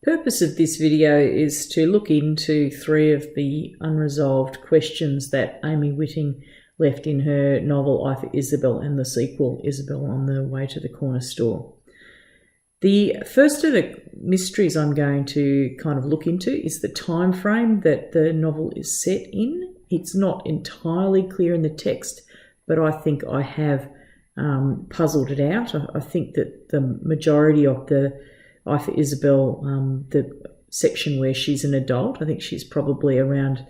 Purpose of this video is to look into 3 of the unresolved questions that Amy Whiting left in her novel I for Isobel and the sequel Isobel on the Way to the Corner Store. The first of the mysteries I'm going to kind of look into is the time frame that the novel is set in. It's not entirely clear in the text, but I think I have puzzled it out. I think that the majority of the I for Isobel, the section where she's an adult, I think she's probably around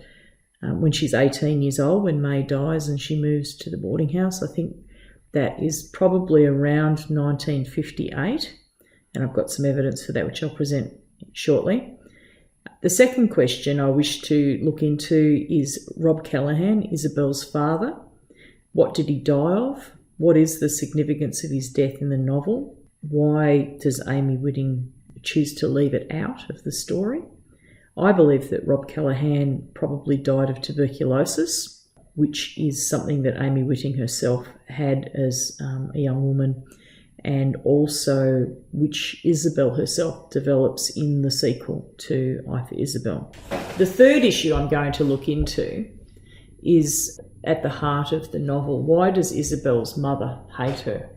when she's 18 years old, when May dies and she moves to the boarding house. I think that is probably around 1958, and I've got some evidence for that which I'll present shortly. The second question I wish to look into is Rob Callaghan, Isobel's father. What did he die of? What is the significance of his death in the novel? Why does Amy Whiting choose to leave it out of the story? I believe that Rob Callaghan probably died of tuberculosis, which is something that Amy Whiting herself had as a young woman, and also which Isobel herself develops in the sequel to I for Isobel. The third issue I'm going to look into is at the heart of the novel. Why does Isobel's mother hate her?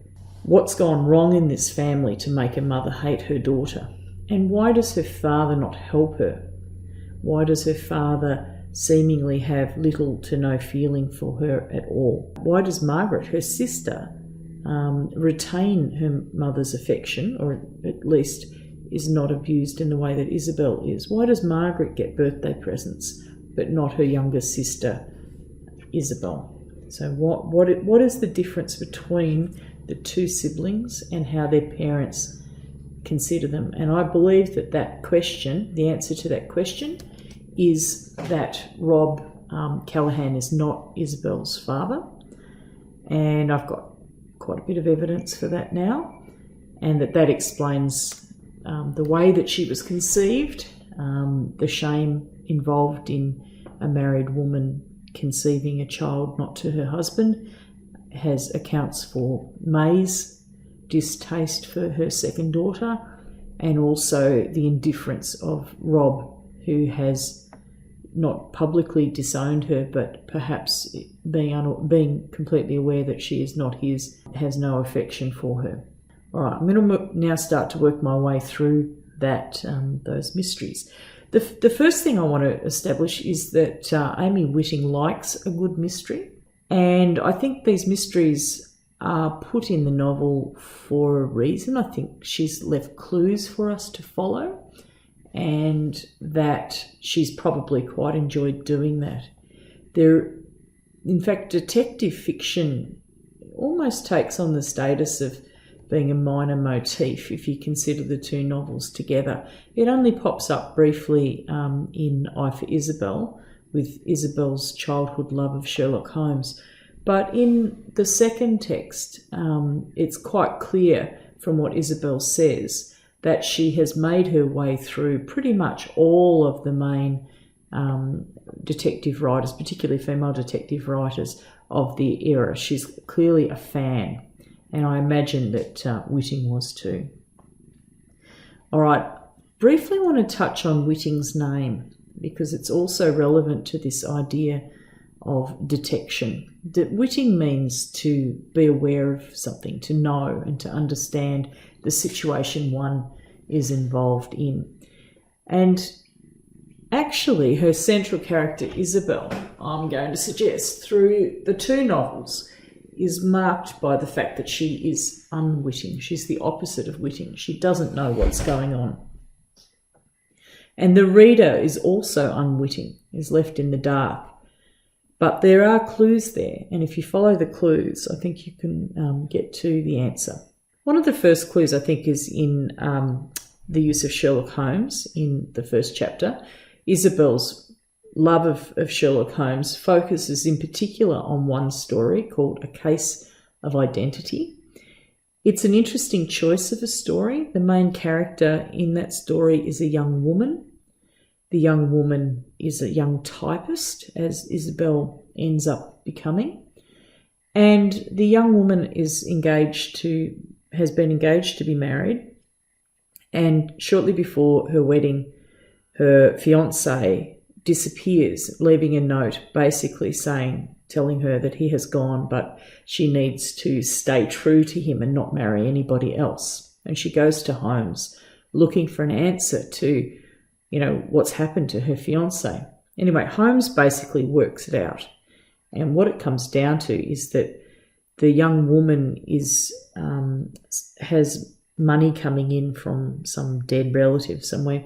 What's gone wrong in this family to make a mother hate her daughter? And why does her father not help her? Why does her father seemingly have little to no feeling for her at all? Why does Margaret, her sister, retain her mother's affection, or at least is not abused in the way that Isobel is? Why does Margaret get birthday presents but not her younger sister, Isobel? So what is the difference between the 2 siblings and how their parents consider them? And I believe that that question, the answer to that question, is that Rob Callaghan is not Isobel's father. And I've got quite a bit of evidence for that now, and that explains the way that she was conceived, the shame involved in a married woman conceiving a child not to her husband, accounts for May's distaste for her second daughter, and also the indifference of Rob, who has not publicly disowned her, but perhaps being completely aware that she is not his, has no affection for her. All right, I'm going to now start to work my way through those mysteries. The first thing I want to establish is that Amy Whiting likes a good mystery. And I think these mysteries are put in the novel for a reason. I think she's left clues for us to follow, and that she's probably quite enjoyed doing that. In fact, detective fiction almost takes on the status of being a minor motif if you consider the 2 novels together. It only pops up briefly in I for Isobel, with Isobel's childhood love of Sherlock Holmes. But in the second text, it's quite clear from what Isobel says that she has made her way through pretty much all of the main detective writers, particularly female detective writers of the era. She's clearly a fan, and I imagine that Whiting was too. All right, briefly want to touch on Whiting's name, because it's also relevant to this idea of detection. Whiting means to be aware of something, to know and to understand the situation one is involved in. And actually, her central character, Isobel, I'm going to suggest, through the 2 novels, is marked by the fact that she is unwitting. She's the opposite of witting. She doesn't know what's going on. And the reader is also unwitting, is left in the dark. But there are clues there, and if you follow the clues, I think you can get to the answer. One of the first clues, I think, is in the use of Sherlock Holmes in the first chapter. Isobel's love of Sherlock Holmes focuses in particular on one story called A Case of Identity. It's an interesting choice of a story. The main character in that story is a young woman. The young woman is a young typist, as Isobel ends up becoming. And the young woman has been engaged to be married, And shortly before her wedding, her fiancé disappears, leaving a note basically telling her that he has gone, but she needs to stay true to him and not marry anybody else. And she goes to Holmes looking for an answer to, what's happened to her fiancé. Anyway, Holmes basically works it out. And what it comes down to is that the young woman has money coming in from some dead relative somewhere,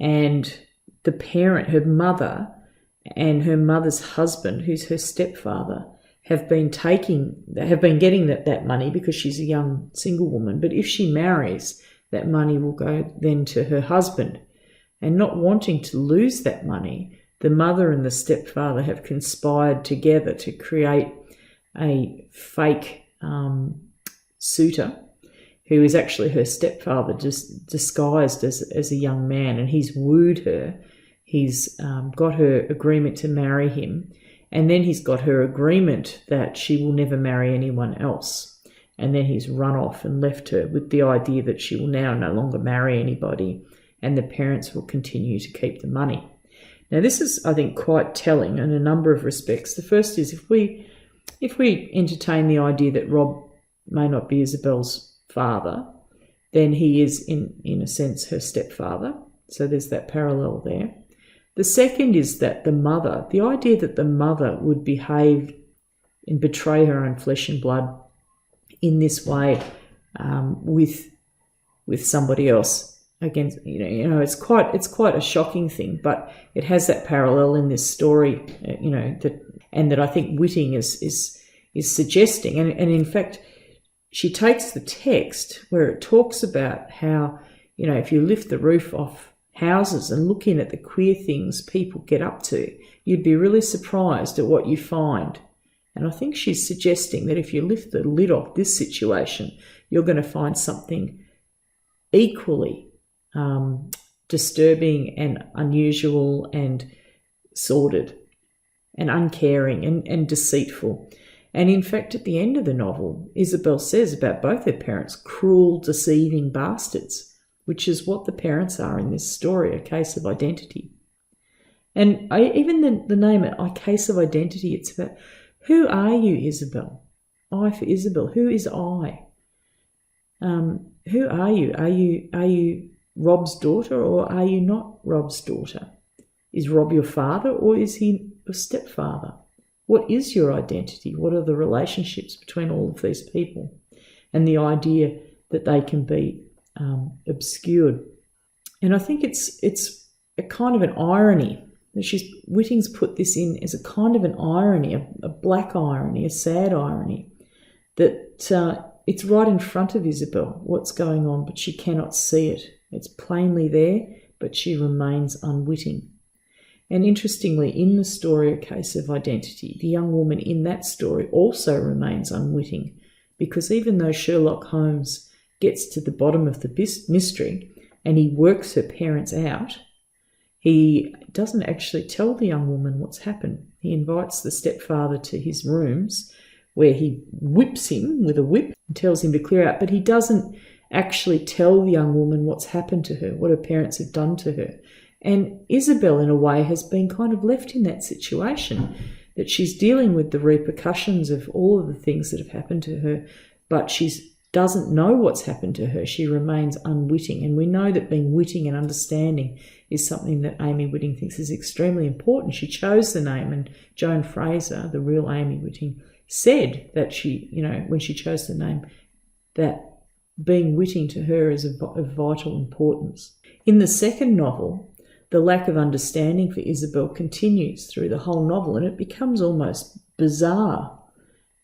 and the parent, her mother, and her mother's husband, who's her stepfather, have been getting that money because she's a young single woman. But if she marries, that money will go then to her husband. And not wanting to lose that money, the mother and the stepfather have conspired together to create a fake suitor who is actually her stepfather, just disguised as a young man, and he's wooed her. He's got her agreement to marry him, and then he's got her agreement that she will never marry anyone else. And then he's run off and left her with the idea that she will now no longer marry anybody, and the parents will continue to keep the money. Now, this is, I think, quite telling in a number of respects. The first is if we entertain the idea that Rob may not be Isabel's father, then he is, in a sense, her stepfather. So there's that parallel there. The second is that the idea that the mother would behave and betray her own flesh and blood in this way with somebody else against, it's quite a shocking thing, but it has that parallel in this story, that I think Whitting is suggesting, and in fact, she takes the text where it talks about how, if you lift the roof off houses and look in at the queer things people get up to, you'd be really surprised at what you find. And I think she's suggesting that if you lift the lid off this situation, you're going to find something equally disturbing and unusual and sordid and uncaring and deceitful. And in fact, at the end of the novel, Isobel says about both her parents, cruel, deceiving bastards, which is what the parents are in this story, A Case of Identity. And even the name, A Case of Identity, it's about, who are you, Isobel? I for Isobel, who is I? Who are you? Are you Rob's daughter, or are you not Rob's daughter? Is Rob your father, or is he your stepfather? What is your identity? What are the relationships between all of these people? And the idea that they can be obscured. And I think it's a kind of an irony. Whitting's put this in as a kind of an irony, a black irony, a sad irony, that it's right in front of Isobel, what's going on, but she cannot see it. It's plainly there, but she remains unwitting. And interestingly, in the story A Case of Identity, the young woman in that story also remains unwitting, because even though Sherlock Holmes gets to the bottom of the mystery and he works her parents out, he doesn't actually tell the young woman what's happened. He invites the stepfather to his rooms where he whips him with a whip and tells him to clear out, but he doesn't actually tell the young woman what's happened to her, what her parents have done to her. And Isobel, in a way, has been kind of left in that situation, that she's dealing with the repercussions of all of the things that have happened to her, but she doesn't know what's happened to her. She remains unwitting. And we know that being witting and understanding is something that Amy Whitting thinks is extremely important. She chose the name, and Joan Fraser, the real Amy Whitting, said that she, when she chose the name, that being witting to her is of vital importance. In the second novel, the lack of understanding for Isobel continues through the whole novel, and it becomes almost bizarre.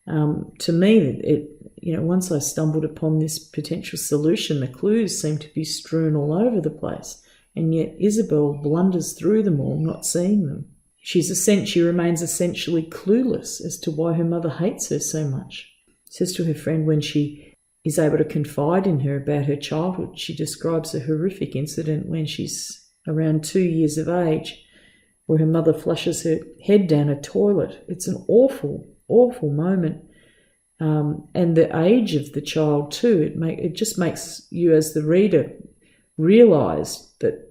To me, once I stumbled upon this potential solution, the clues seem to be strewn all over the place, and yet Isobel blunders through them all, not seeing them. She remains essentially clueless as to why her mother hates her so much. Says to her friend when she is able to confide in her about her childhood, she describes a horrific incident when she's around 2 years of age, where her mother flushes her head down a toilet. It's an awful, awful moment. And the age of the child too, it just makes you as the reader realised that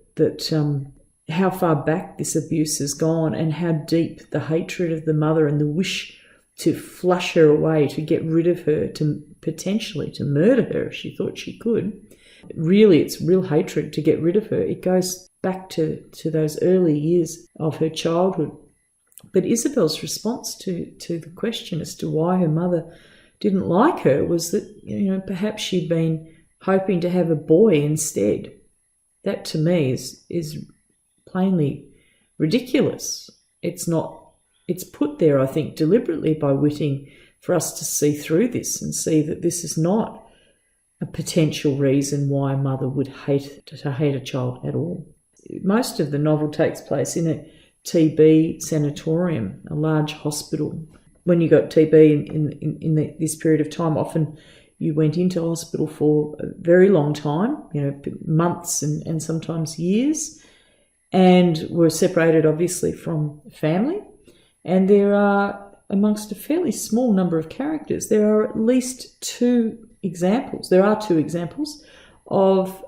how far back this abuse has gone and how deep the hatred of the mother and the wish to flush her away, to get rid of her, to potentially to murder her if she thought she could. Really, it's real hatred to get rid of her. It goes back to those early years of her childhood. But Isobel's response to the question as to why her mother didn't like her was that, perhaps she'd been hoping to have a boy instead. That to me is plainly ridiculous. It's put there, I think, deliberately by Whitting for us to see through this and see that this is not a potential reason why a mother would hate a child at all. Most of the novel takes place in a TB sanatorium, a large hospital. When you got TB in this period of time, often you went into hospital for a very long time, months and sometimes years, and were separated obviously from family. And there are, amongst a fairly small number of characters, there are at least two examples. There are two examples of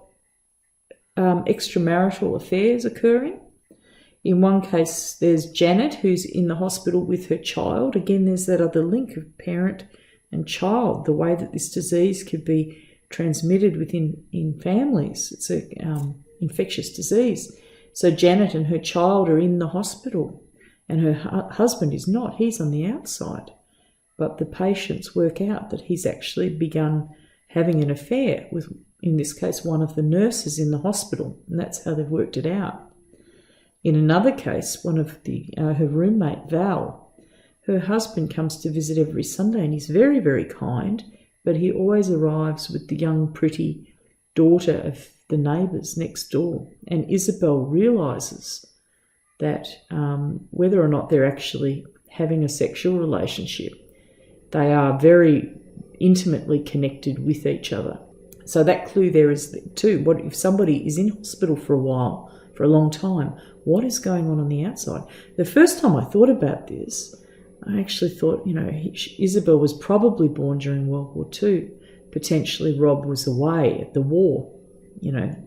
extramarital affairs occurring. In one case, there's Janet, who's in the hospital with her child. Again, there's that other link of parent and child, the way that this disease could be transmitted in families. It's an infectious disease. So Janet and her child are in the hospital, and her husband is not. He's on the outside. But the patients work out that he's actually begun having an affair with, in this case, one of the nurses in the hospital, and that's how they've worked it out. In another case, one of her roommate, Val, her husband comes to visit every Sunday, and he's very, very kind, but he always arrives with the young, pretty daughter of the neighbours next door. And Isobel realises that whether or not they're actually having a sexual relationship, they are very intimately connected with each other. So that clue there is too. What if somebody is in hospital for a while, for a long time? What is going on the outside? The first time I thought about this, I actually thought, Isobel was probably born during World War II. Potentially Rob was away at the war.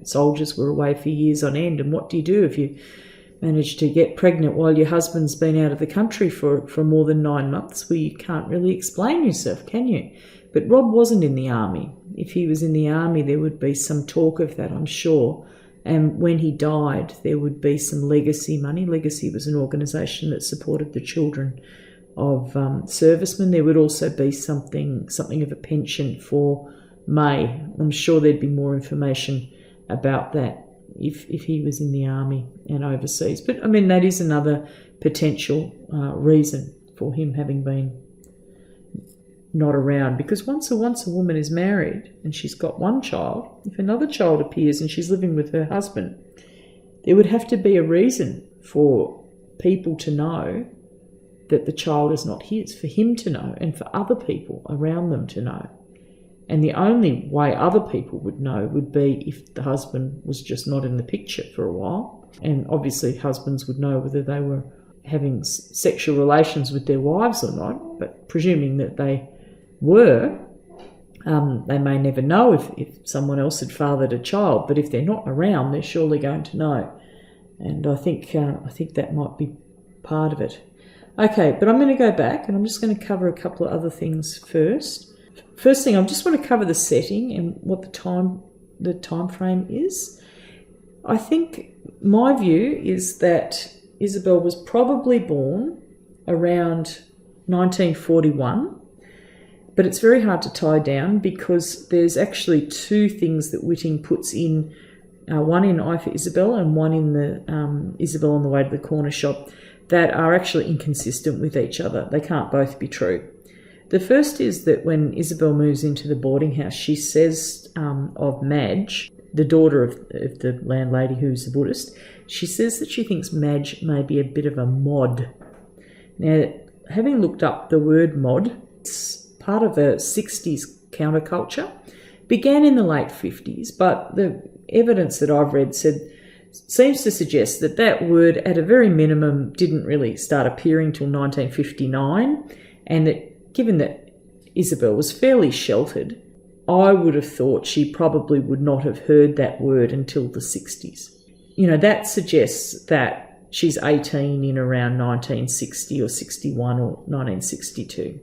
Soldiers were away for years on end. And what do you do if you manage to get pregnant while your husband's been out of the country for more than 9 months? Well, you can't really explain yourself, can you? But Rob wasn't in the army. If he was in the army, there would be some talk of that, I'm sure. And when he died, there would be some legacy money. Legacy was an organisation that supported the children of servicemen. There would also be something of a pension for May. I'm sure there'd be more information about that if he was in the army and overseas. But, that is another potential reason for him having been not around, because once a woman is married and she's got one child, if another child appears and she's living with her husband, there would have to be a reason for people to know that the child is not his, for him to know and for other people around them to know. And the only way other people would know would be if the husband was just not in the picture for a while. And obviously husbands would know whether they were having sexual relations with their wives or not, but presuming that they were, they may never know if someone else had fathered a child, but if they're not around, they're surely going to know. And I think that might be part of it. Okay, but I'm going to go back and I'm just going to cover a couple of other things first. First thing, I just want to cover the setting and what the time frame is. I think my view is that Isobel was probably born around 1941. But it's very hard to tie down because there's actually two things that Whitting puts in, one in I for Isobel and one in the Isobel on the Way to the Corner Shop, that are actually inconsistent with each other. They can't both be true. The first is that when Isobel moves into the boarding house, she says of Madge, the daughter of the landlady who's a Buddhist, she says that she thinks Madge may be a bit of a mod. Now, having looked up the word mod, it's part of a 60s counterculture, began in the late 50s, but the evidence that I've read seems to suggest that word, at a very minimum, didn't really start appearing till 1959, and that given that Isobel was fairly sheltered, I would have thought she probably would not have heard that word until the 60s. You know, that suggests that she's 18 in around 1960 or 61 or 1962.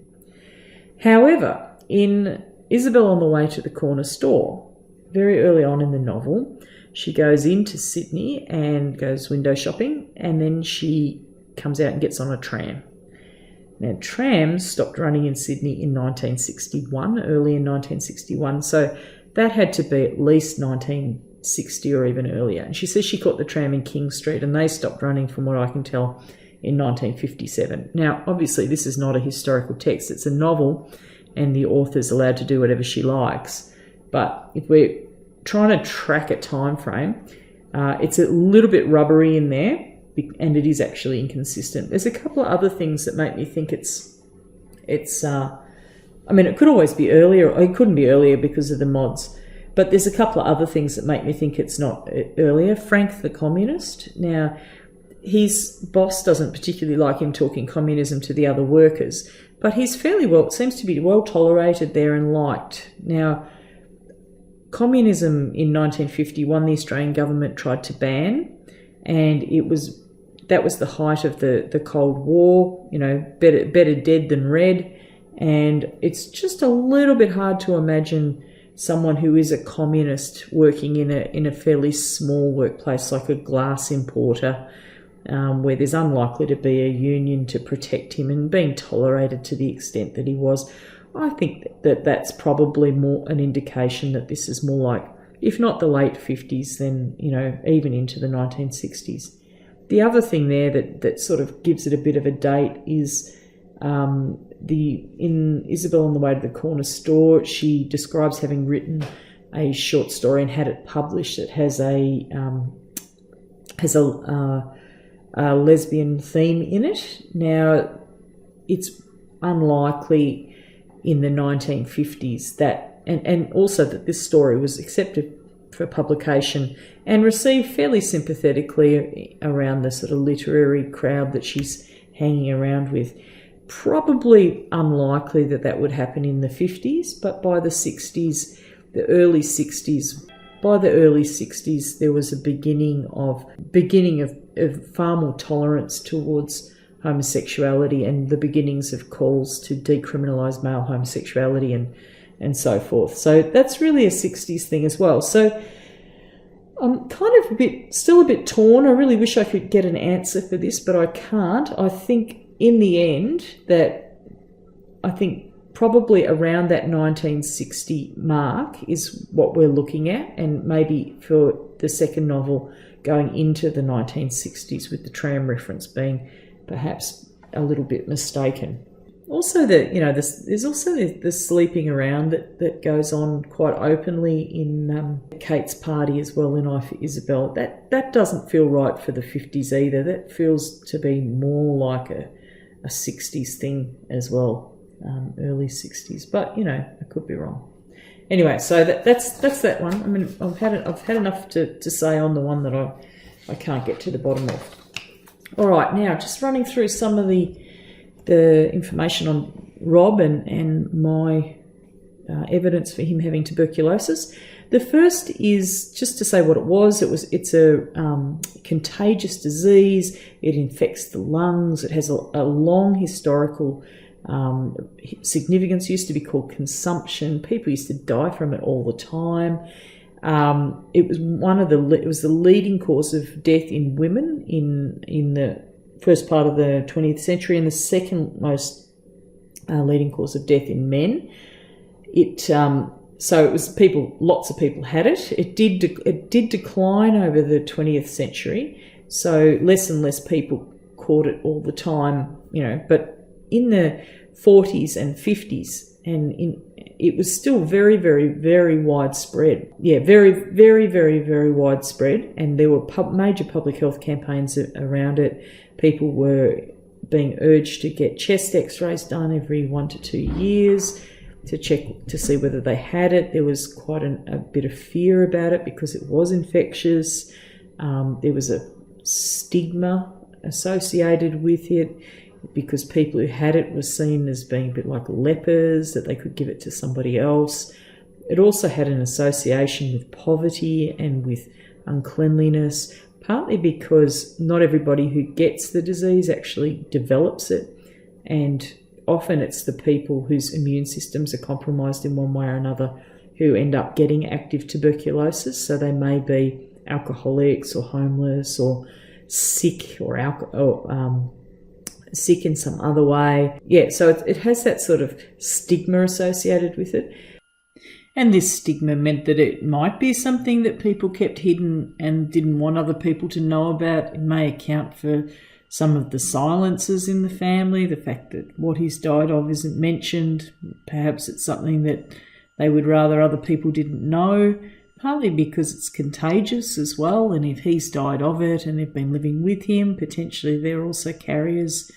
However, in Isobel on the Way to the Corner Store, very early on in the novel, she goes into Sydney and goes window shopping, and then she comes out and gets on a tram. Now, trams stopped running in Sydney in 1961, early in 1961, so that had to be at least 1960 or even earlier. And she says she caught the tram in King Street, and they stopped running, from what I can tell, in 1957. Now, obviously, this is not a historical text. It's a novel, and the author's allowed to do whatever she likes. But if we're trying to track a time frame, it's a little bit rubbery in there, and it is actually inconsistent. There's a couple of other things that make me think it's I mean, it could always be earlier, or it couldn't be earlier because of the mods, but there's a couple of other things that make me think it's not earlier. Frank the Communist. Now, his boss doesn't particularly like him talking communism to the other workers, but he's seems to be well tolerated there and liked. Now, communism in 1951, the Australian government tried to ban, and that was the height of the Cold War, you know, better dead than red. And it's just a little bit hard to imagine someone who is a communist working in a fairly small workplace like a glass importer, where there's unlikely to be a union to protect him, and being tolerated to the extent that he was. I think that's probably more an indication that this is more like, if not the late 50s, then, you know, even into the 1960s. The other thing there that sort of gives it a bit of a date is in Isobel on the Way to the Corner Store, she describes having written a short story and had it published. It has a lesbian theme in it. Now, it's unlikely in the 1950s that, and also that this story was accepted for publication and received fairly sympathetically around the sort of literary crowd that she's hanging around with. Probably unlikely that would happen in the 50s, but by the 60s, by the early 60s, there was a beginning of far more tolerance towards homosexuality, and the beginnings of calls to decriminalise male homosexuality and so forth. So that's really a 60s thing as well. So I'm kind of still a bit torn. I really wish I could get an answer for this, but I can't. I think in the end probably around that 1960 mark is what we're looking at, and maybe for the second novel going into the 1960s, with the tram reference being perhaps a little bit mistaken. Also, there's also the sleeping around that goes on quite openly in Kate's party as well in I for Isobel. That doesn't feel right for the 50s either. That feels to be more like a 60s thing as well, early 60s. But, you know, I could be wrong. Anyway, so that's that one. I mean, I've had enough to say on the one that I can't get to the bottom of. All right, now just running through some of the information on Rob and my evidence for him having tuberculosis. The first is just to say what it was. It's a contagious disease. It infects the lungs. It has a long historical significance. It used to be called consumption. People used to die from it all the time. It was the leading cause of death in women in the first part of the 20th century, and the second most leading cause of death in men. So it was people. Lots of people had it. It did decline over the 20th century. So less and less people caught it all the time, you know. But in the 40s and 50s, it was still very, very, very widespread. Yeah, very, very, very, very widespread. And there were major public health campaigns around it. People were being urged to get chest x-rays done every 1 to 2 years to check to see whether they had it. There was quite a bit of fear about it because it was infectious. There was a stigma associated with it because people who had it were seen as being a bit like lepers, that they could give it to somebody else. It also had an association with poverty and with uncleanliness, partly because not everybody who gets the disease actually develops it, and often it's the people whose immune systems are compromised in one way or another who end up getting active tuberculosis. So they may be alcoholics or homeless or sick or sick in some other way. Yeah, so it has that sort of stigma associated with it. And this stigma meant that it might be something that people kept hidden and didn't want other people to know about. It may account for some of the silences in the family, the fact that what he's died of isn't mentioned. Perhaps it's something that they would rather other people didn't know, partly because it's contagious as well. And if he's died of it and they've been living with him, potentially they're also carriers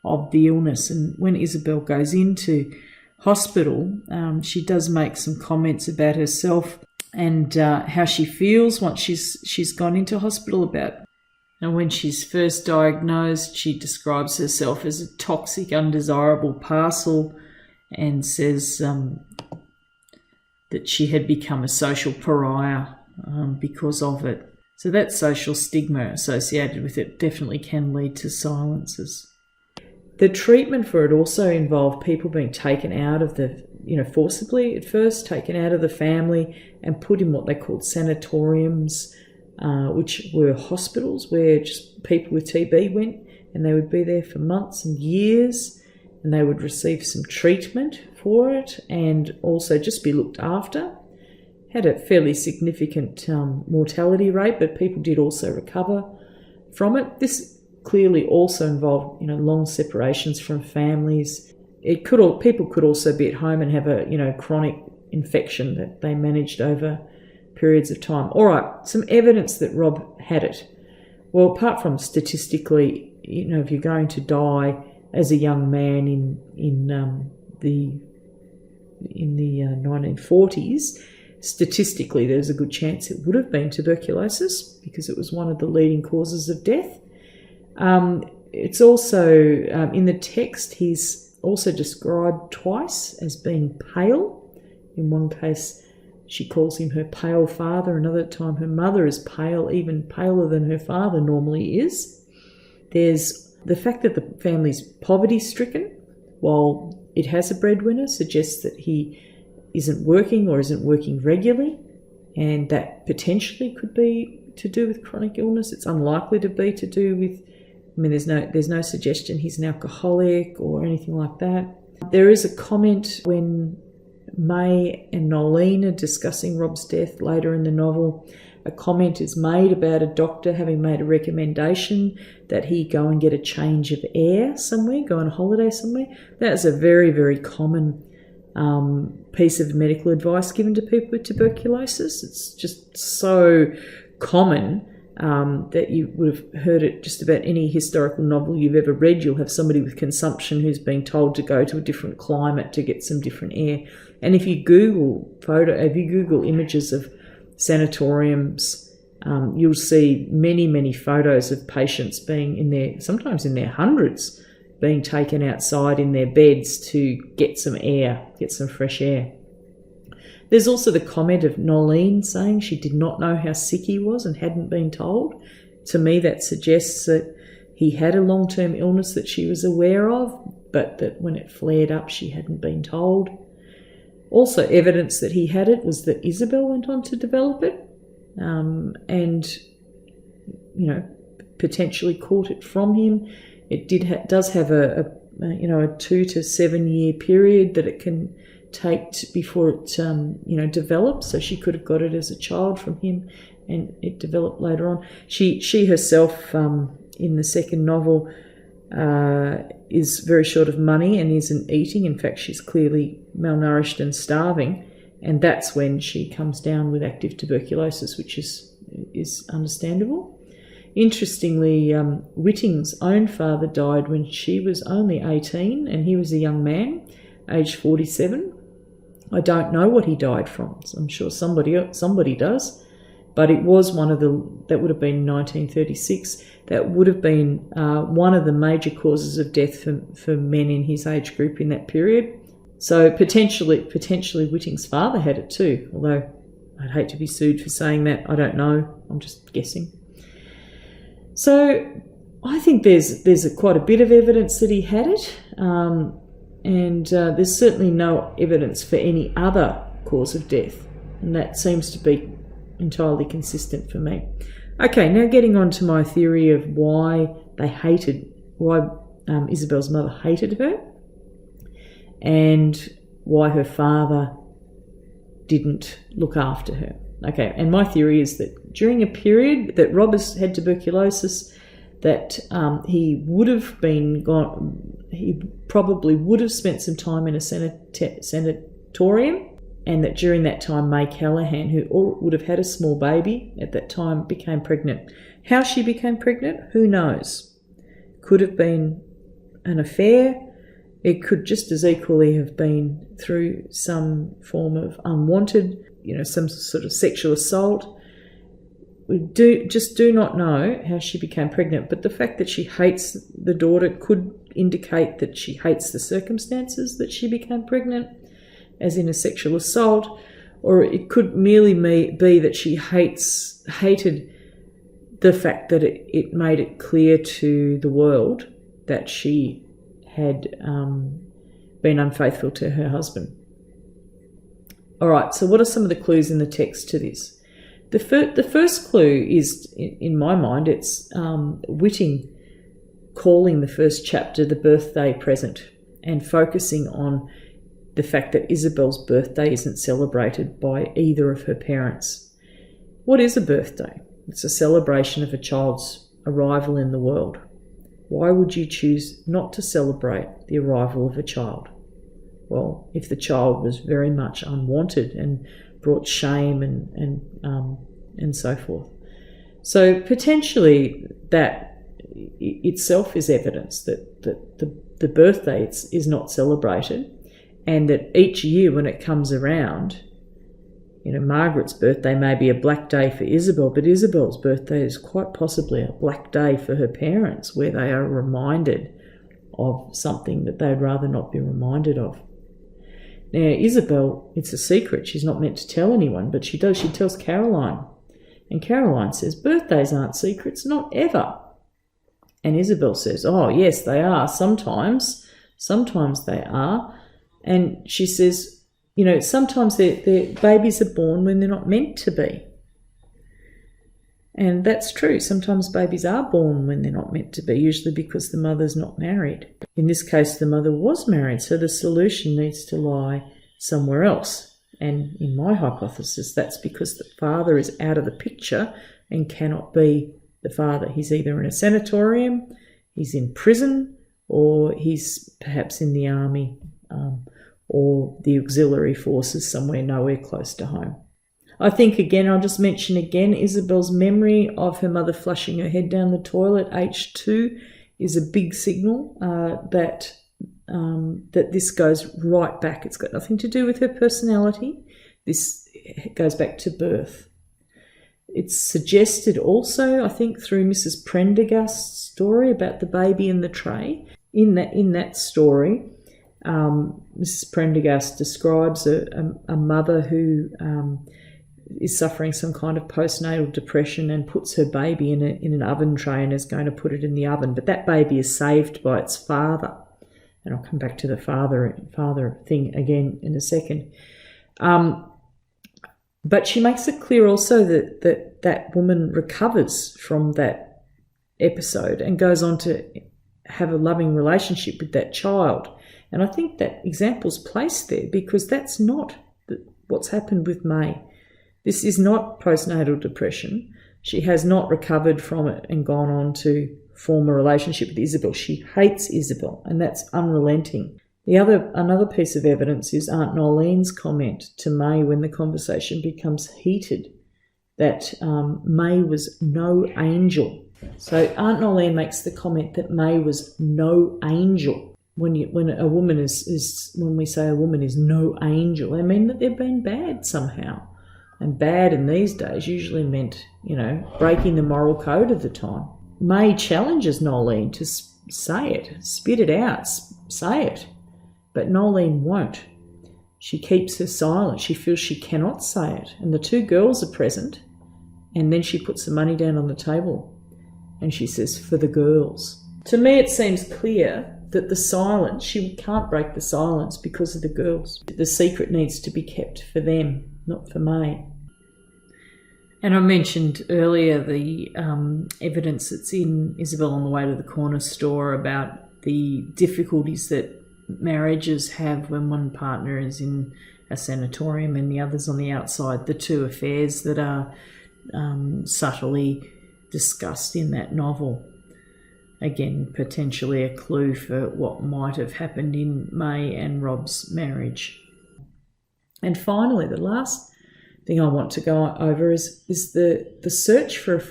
of the illness. And when Isobel goes into hospital, she does make some comments about herself and how she feels once she's gone into hospital about. And when she's first diagnosed, she describes herself as a toxic, undesirable parcel and says that she had become a social pariah because of it. So that social stigma associated with it definitely can lead to silences. The treatment for it also involved people being taken out of the, forcibly at first, taken out of the family and put in what they called sanatoriums, which were hospitals where just people with TB went, and they would be there for months and years, and they would receive some treatment for it and also just be looked after. Had a fairly significant mortality rate, but people did also recover from it. This clearly also involved, long separations from families. People could also be at home and have a, chronic infection that they managed over periods of time. All right, some evidence that Rob had it. Well, apart from statistically, if you're going to die as a young man in the 1940s, statistically there's a good chance it would have been tuberculosis because it was one of the leading causes of death. It's also, in the text, he's also described twice as being pale. In one case, she calls him her pale father. Another time, her mother is pale, even paler than her father normally is. There's the fact that the family's poverty-stricken, while it has a breadwinner, suggests that he isn't working or isn't working regularly, and that potentially could be to do with chronic illness. It's unlikely to be to do with, there's no suggestion he's an alcoholic or anything like that. There is a comment when May and Nolene are discussing Rob's death later in the novel. A comment is made about a doctor having made a recommendation that he go and get a change of air somewhere, go on holiday somewhere. That is a very, very common piece of medical advice given to people with tuberculosis. It's just so common that you would have heard it just about any historical novel you've ever read. You'll have somebody with consumption who's being told to go to a different climate to get some different air. And if you Google images of sanatoriums, you'll see many, many photos of patients being sometimes in their hundreds, being taken outside in their beds to get some air, get some fresh air. There's also the comment of Nolene saying she did not know how sick he was and hadn't been told. To me, that suggests that he had a long-term illness that she was aware of, but that when it flared up, she hadn't been told. Also, evidence that he had it was that Isobel went on to develop it, and potentially caught it from him. It does have a 2 to 7 year period that it can take before it develops. So she could have got it as a child from him, and it developed later on. She herself in the second novel is very short of money and isn't eating. In fact, she's clearly malnourished and starving, and that's when she comes down with active tuberculosis, which is understandable. Interestingly, Whitting's own father died when she was only 18 and he was a young man, aged 47. I don't know what he died from. So I'm sure somebody does, but it was that would have been 1936. That would have been one of the major causes of death for men in his age group in that period. So potentially Whitting's father had it too, although I'd hate to be sued for saying that. I don't know. I'm just guessing. So I think there's quite a bit of evidence that he had it, and there's certainly no evidence for any other cause of death, and that seems to be entirely consistent for me. Okay, now getting on to my theory of why Isobel's mother hated her, and why her father didn't look after her. Okay, and my theory is that during a period that Rob had tuberculosis, that he probably would have spent some time in a sanatorium, and that during that time May Callahan, who would have had a small baby at that time, became pregnant. How she became pregnant, who knows? Could have been an affair. It could just as equally have been through some form of unwanted, some sort of sexual assault. We do not know how she became pregnant, but the fact that she hates the daughter could indicate that she hates the circumstances that she became pregnant, as in a sexual assault, or it could merely be that she hated the fact that it made it clear to the world that she had been unfaithful to her husband. All right, so what are some of the clues in the text to this? The first clue is, in my mind, it's Whitting calling the first chapter the birthday present and focusing on the fact that Isobel's birthday isn't celebrated by either of her parents. What is a birthday? It's a celebration of a child's arrival in the world. Why would you choose not to celebrate the arrival of a child? Well, if the child was very much unwanted and brought shame and so forth. So potentially that itself is evidence that the birthday is not celebrated, and that each year when it comes around, Margaret's birthday may be a black day for Isobel, but Isabel's birthday is quite possibly a black day for her parents, where they are reminded of something that they'd rather not be reminded of. Now, Isobel, it's a secret. She's not meant to tell anyone, but she does. She tells Caroline. And Caroline says, birthdays aren't secrets, not ever. And Isobel says, oh, yes, they are. Sometimes they are. And she says, sometimes their babies are born when they're not meant to be. And that's true. Sometimes babies are born when they're not meant to be, usually because the mother's not married. In this case, the mother was married, so the solution needs to lie somewhere else. And in my hypothesis, that's because the father is out of the picture and cannot be the father. He's either in a sanatorium, he's in prison, or he's perhaps in the army or the auxiliary forces somewhere nowhere close to home. I think, again, I'll just mention again, Isobel's memory of her mother flushing her head down the toilet, H2, is a big signal that this goes right back. It's got nothing to do with her personality. This goes back to birth. It's suggested also, I think, through Mrs. Prendergast's story about the baby in the tray. In that story, Mrs. Prendergast describes a mother who is suffering some kind of postnatal depression and puts her baby in an oven tray and is going to put it in the oven. But that baby is saved by its father. And I'll come back to the father thing again in a second. But she makes it clear also that woman recovers from that episode and goes on to have a loving relationship with that child. And I think that example's placed there because that's not what's happened with May. This is not postnatal depression. She has not recovered from it and gone on to form a relationship with Isobel. She hates Isobel, and that's unrelenting. Another piece of evidence is Aunt Nolene's comment to May when the conversation becomes heated, that May was no angel. So Aunt Nolene makes the comment that May was no angel. When we say a woman is no angel, they mean that they've been bad somehow. And bad in these days usually meant, breaking the moral code of the time. May challenges Nolene to say it, spit it out, say it. but Nolene won't. She keeps her silent. She feels she cannot say it. And the two girls are present. And then she puts the money down on the table and she says, for the girls. To me, it seems clear that the silence, she can't break the silence because of the girls. The secret needs to be kept for them, not for May. And I mentioned earlier the evidence that's in Isobel on the Way to the Corner Store about the difficulties that marriages have when one partner is in a sanatorium and the other's on the outside, the two affairs that are subtly discussed in that novel. Again, potentially a clue for what might have happened in May and Rob's marriage. And finally, the last thing I want to go over is the search for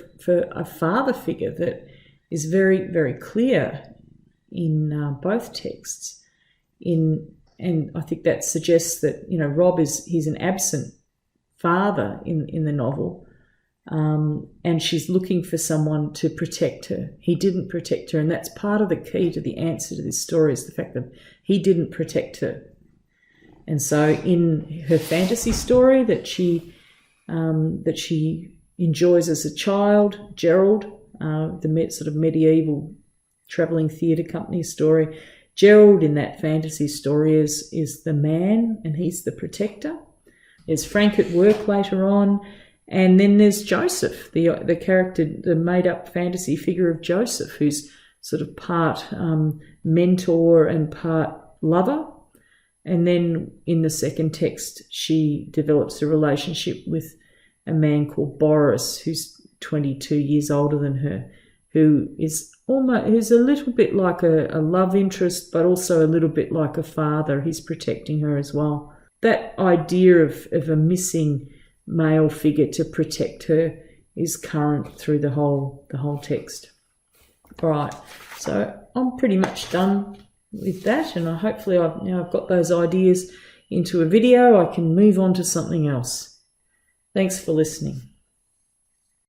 a father figure that is very, very clear in both texts. And I think that suggests that, you know, Rob he's an absent father in the novel. And she's looking for someone to protect her. He didn't protect her, and that's part of the key to the answer to this story, is the fact that he didn't protect her. And so in her fantasy story that she enjoys as a child, Gerald, the sort of medieval travelling theatre company story, Gerald in that fantasy story is the man and he's the protector. There's Frank at work later on. And then there's Joseph, the character, the made-up fantasy figure of Joseph, who's sort of part mentor and part lover. And then in the second text, she develops a relationship with a man called Boris, who's 22 years older than her, who's a little bit like a love interest, but also a little bit like a father. He's protecting her as well. That idea of a missing male figure to protect her is current through the whole text. All right, so I'm pretty much done with that, and hopefully I've got those ideas into a video. I can move on to something else. Thanks for listening.